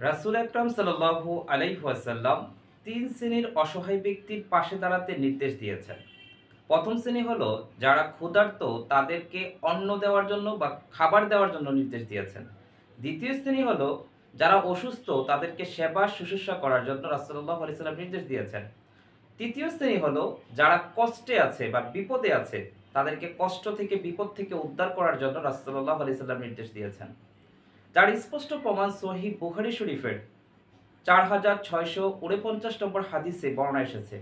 রাসূল আকরাম সাল্লাল্লাহু আলাইহি ওয়াসাল্লাম ৩ শ্রেণীর অসহায় ব্যক্তির পাশে দাঁড়াতে নির্দেশ দিয়েছেন। প্রথম শ্রেণী হলো যারা ক্ষুধার্ত তাদেরকে অন্ন দেওয়ার জন্য বা খাবার দেওয়ার জন্য নির্দেশ দিয়েছেন। দ্বিতীয় শ্রেণী হলো যারা অসুস্থ তাদেরকে সেবা শুশ্রূষা করার জন্য রাসূলুল্লাহ সাল্লাল্লাহু আলাইহি ওয়াসাল্লাম নির্দেশ দিয়েছেন। তৃতীয় শ্রেণী হলো যারা কষ্টে আছে বা বিপদে আছে তাদেরকে কষ্ট থেকে বিপদ থেকে উদ্ধার করার জন্য রাসূলুল্লাহ সাল্লাল্লাহু আলাইহি ওয়াসাল্লাম নির্দেশ দিয়েছেন। যার স্পষ্ট প্রমাণ সহিহ বুখারী শরীফের ৪৬৪৯ নম্বর হাদিসে বর্ণনা এসেছে।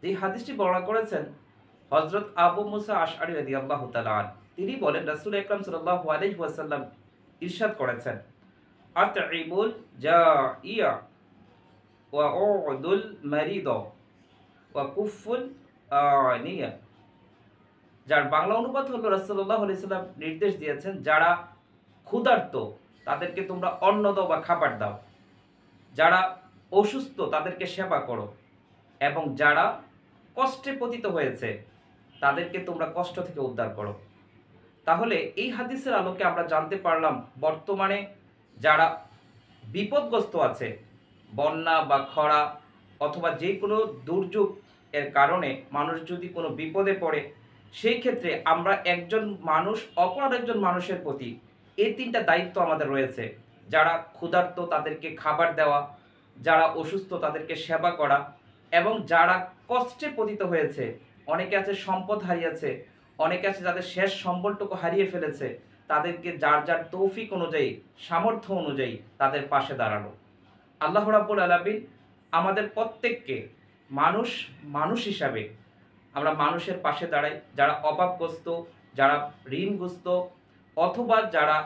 যে হাদিসটি বর্ণনা করেছেন হযরত আবু মুসা আশআরী রাদিয়াল্লাহু তাআলা আনহু। তিনি বলেন রাসূল আকরাম সাল্লাল্লাহু আলাইহি ওয়াসাল্লাম ইরশাদ করেছেন, আতঈবুল জাইয়া ওয়া উদুল মারিদ ওয়া কুফুল আনিয়া। যার বাংলা অনুবাদ হলো রাসূলুল্লাহ সাল্লাল্লাহু আলাইহি ওয়াসাল্লাম নির্দেশ দিয়েছেন যারা ক্ষুধার্ত তাদেরকে তোমরা অন্ন দাও বা খাবার দাও, যারা অসুস্থ তাদেরকে সেবা করো এবং যারা কষ্টে পতিত হয়েছে তাদেরকে তোমরা কষ্ট থেকে উদ্ধার করো। তাহলে এই হাদিসের আলোকে আমরা জানতে পারলাম বর্তমানে যারা বিপদগ্রস্ত আছে, বন্যা বা খরা অথবা যে কোনো দুর্যোগ এর কারণে মানুষ যদি কোনো বিপদে পড়ে, সেই ক্ষেত্রে আমরা একজন মানুষ অপর আরেকজন মানুষের প্রতি এই ৩টা দায়িত্ব আমাদের রয়েছে। যারা ক্ষুধার্ত তাদেরকে খাবার দেওয়া, যারা অসুস্থ তাদেরকে সেবা করা এবং যারা কষ্টে পতিত হয়েছে, অনেকে আছে সম্পদ হারিয়েছে, অনেকে আছে যাদের শেষ সম্বলটুকু হারিয়ে ফেলেছে, তাদেরকে যার যার তৌফিক অনুযায়ী, সামর্থ্য অনুযায়ী তাদের পাশে দাঁড়ানো। আল্লাহ রাব্বুল আলামিন আমাদের প্রত্যেককে মানুষ, মানুষ হিসাবে আমরা মানুষের পাশে দাঁড়াই। যারা অভাবগ্রস্ত, যারা ঋণগ্রস্ত অথবা যারা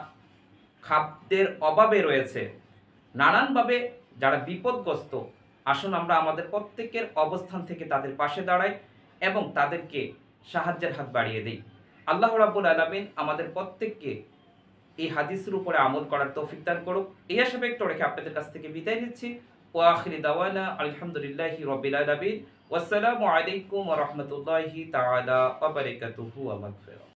খাদ্যের অভাবে রয়েছে, নানানভাবে যারা বিপদগ্রস্ত, আসুন আমরা আমাদের প্রত্যেকের অবস্থান থেকে তাদের পাশে দাঁড়াই এবং তাদেরকে সাহায্যের হাত বাড়িয়ে দিই। আল্লাহ রাব্বুল আলামিন আমাদের প্রত্যেককে এই হাদিসের উপরে আমল করার তৌফিক দান করুক। এই আশা ব্যক্ত রেখে আপনাদের কাছ থেকে বিদায় নিচ্ছি। ওয়া আখিরি দাওয়ানা আলহামদুলিল্লাহি রাব্বিল আলামিন। ওয়াসসালামু আলাইকুম ওয়া রাহমাতুল্লাহি তাআলা ওয়া বারাকাতুহু ওয়া মাগফিরাহ।